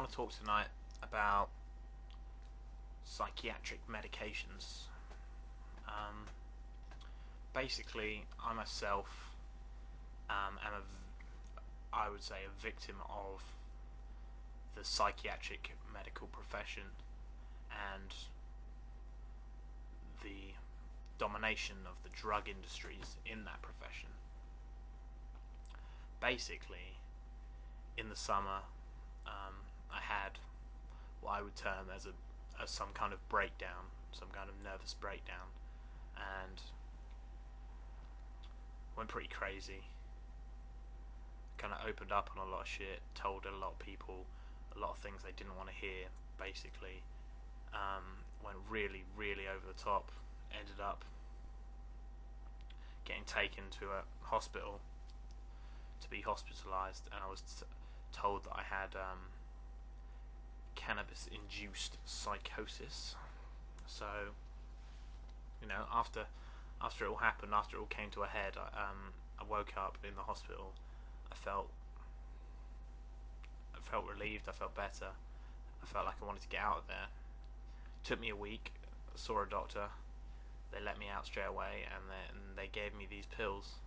want to talk tonight about psychiatric medications. Um, Basically, I myself am I would say, a victim of the psychiatric medical profession and the domination of the drug industries in that profession. Basically, in the summer, I had what I would term as some kind of breakdown, some kind of nervous breakdown, and went pretty crazy. Kind of opened up on a lot of shit, told a lot of people a lot of things they didn't want to hear. Basically, went really, really over the top. Ended up getting taken to a hospital to be hospitalised, and I was told that I had cannabis-induced psychosis. So, after it all happened, after it all came to a head, I woke up in the hospital. I felt relieved. I felt better. I felt like I wanted to get out of there. It took me a week. I saw a doctor. They let me out straight away, and then they gave me these pills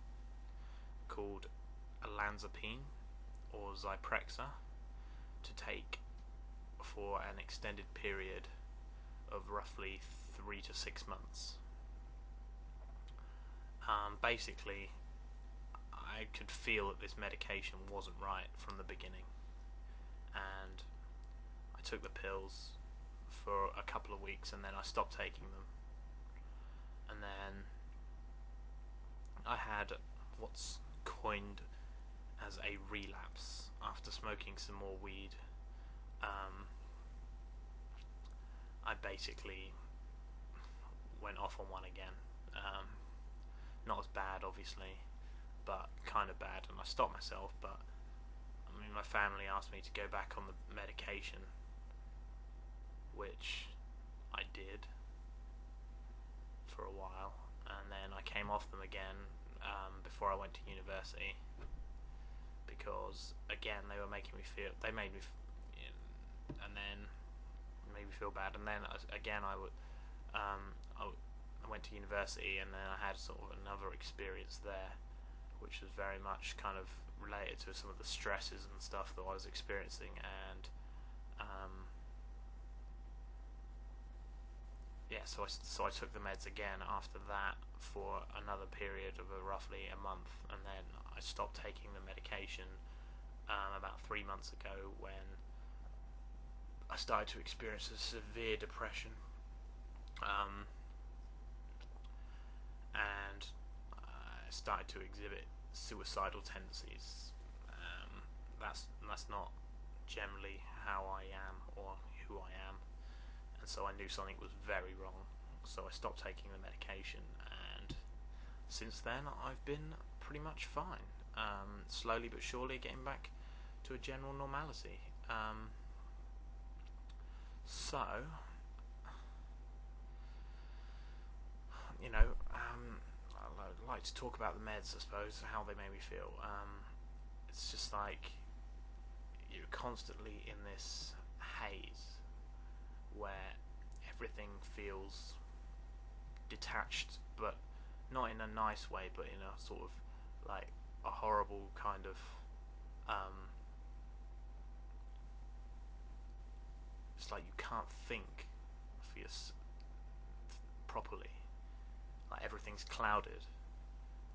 called olanzapine or Zyprexa to take for an extended period of roughly 3 to 6 months. Basically, I could feel that this medication wasn't right from the beginning, and I took the pills for a couple of weeks, and then I stopped taking them, and then I had what's coined as a relapse after smoking some more weed. I basically went off on one again. Not as bad, obviously, but kind of bad, and I stopped myself. But my family asked me to go back on the medication, which I did for a while, and then I came off them again before I went to university, because again they made me feel bad, and then again I went to university, and then I had sort of another experience there, which was very much kind of related to some of the stresses and stuff that I was experiencing, and so I took the meds again after that for another period of roughly a month, and then I stopped taking the medication about 3 months ago, when I started to experience a severe depression, and I started to exhibit suicidal tendencies. That's not generally how I am or who I am, and so I knew something was very wrong. So I stopped taking the medication, and since then I've been pretty much fine. Slowly but surely getting back to a general normality. So, I'd like to talk about the meds, I suppose, how they made me feel. It's just like you're constantly in this haze where everything feels detached, but not in a nice way, but in a sort of like a horrible kind of it's like you can't think for properly. Like everything's clouded,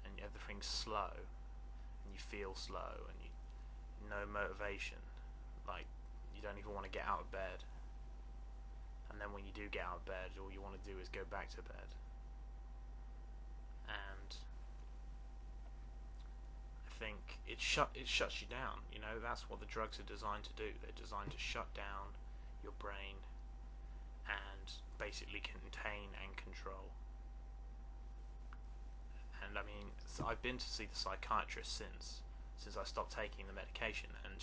and everything's slow, and you feel slow, and no motivation. Like you don't even want to get out of bed, and then when you do get out of bed, all you want to do is go back to bed. And I think it shuts you down. That's what the drugs are designed to do. They're designed to shut down your brain and basically contain and control. And so I've been to see the psychiatrist since I stopped taking the medication, and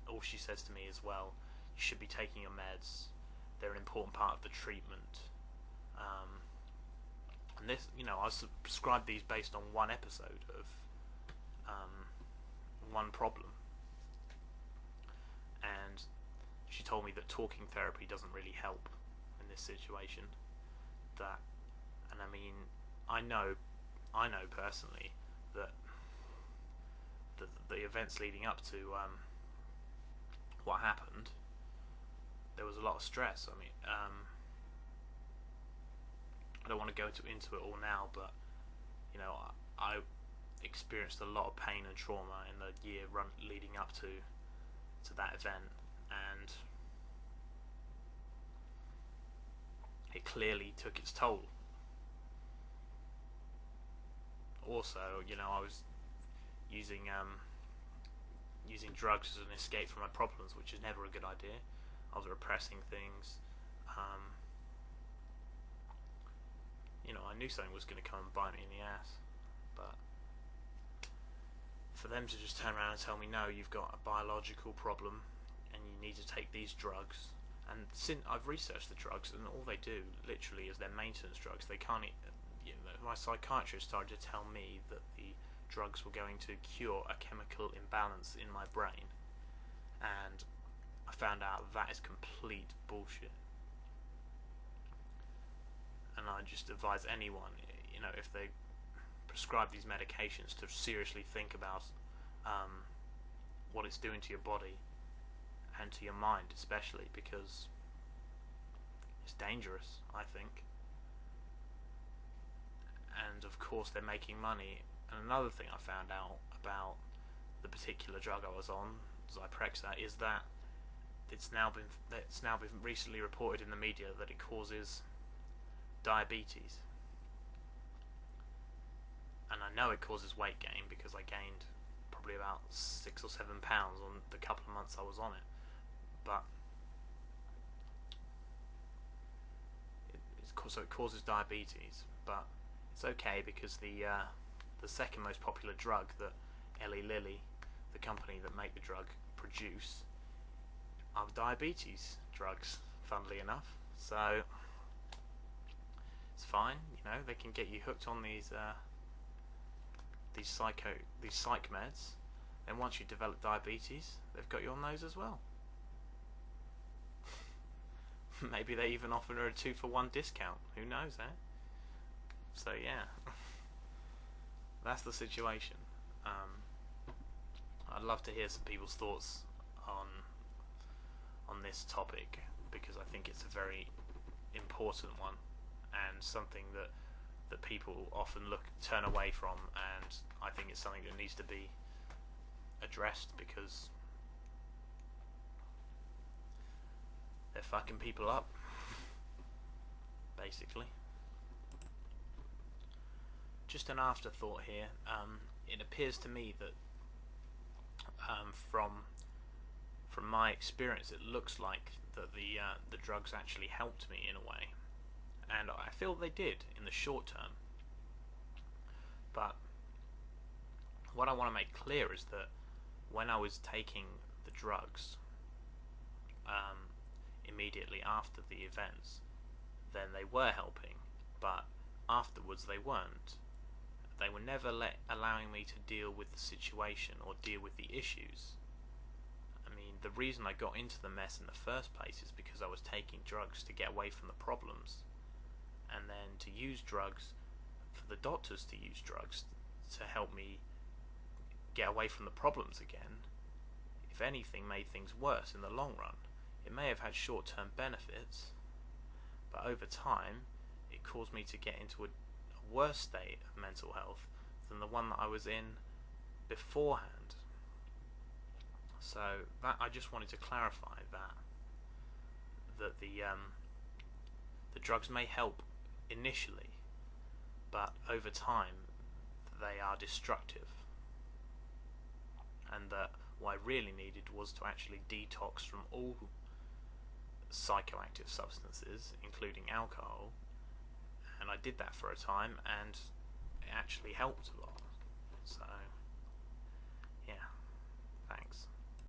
all she says to me is, well, you should be taking your meds. They're an important part of the treatment. And this, I was prescribed these based on one episode of one problem, and she told me that talking therapy doesn't really help in this situation. That, and I mean, I know personally that the events leading up to what happened, there was a lot of stress. I mean, I don't want to go into it all now, but you know, I experienced a lot of pain and trauma in the year leading up to that event, and it clearly took its toll. Also, you know, I was using drugs as an escape from my problems, which is never a good idea. I was repressing things. You know, I knew something was going to come and bite me in the ass, but for them to just turn around and tell me, no, you've got a biological problem and you need to take these drugs. And since I've researched the drugs, and all they do literally is they're maintenance drugs. They can't. You know, my psychiatrist started to tell me that the drugs were going to cure a chemical imbalance in my brain, and I found out that is complete bullshit. And I just advise anyone, you know, if they prescribe these medications, to seriously think about what it's doing to your body and to your mind, especially, because it's dangerous, I think. And of course they're making money. And another thing I found out about the particular drug I was on, Zyprexa, is that it's now been recently reported in the media that it causes diabetes. And I know it causes weight gain because I gained probably about 6 or 7 pounds on the couple of months I was on it. But so it causes diabetes, but it's okay because the second most popular drug that Eli Lilly, the company that make the drug, produce are diabetes drugs, funnily enough. So it's fine, you know, they can get you hooked on these psych meds, and once you develop diabetes, they've got you on those as well. Maybe they even offer a 2-for-1 discount. Who knows, eh? So yeah, that's the situation. I'd love to hear some people's thoughts on this topic, because I think it's a very important one and something that people often turn away from, and I think it's something that needs to be addressed, because they're fucking people up, basically. Just an afterthought here. It appears to me that from my experience, it looks like that the drugs actually helped me in a way, and I feel they did in the short term. But what I want to make clear is that when I was taking the drugs immediately after the events, then they were helping, but afterwards they weren't. They were never allowing me to deal with the situation or deal with the issues. I mean, the reason I got into the mess in the first place is because I was taking drugs to get away from the problems, and then to use drugs, for the doctors to use drugs to help me get away from the problems again, if anything, made things worse in the long run. It may have had short-term benefits, but over time it caused me to get into a worse state of mental health than the one that I was in beforehand. So that, I just wanted to clarify that the drugs may help initially, but over time they are destructive, and that what I really needed was to actually detox from all psychoactive substances, including alcohol, and I did that for a time, and it actually helped a lot. So yeah, thanks.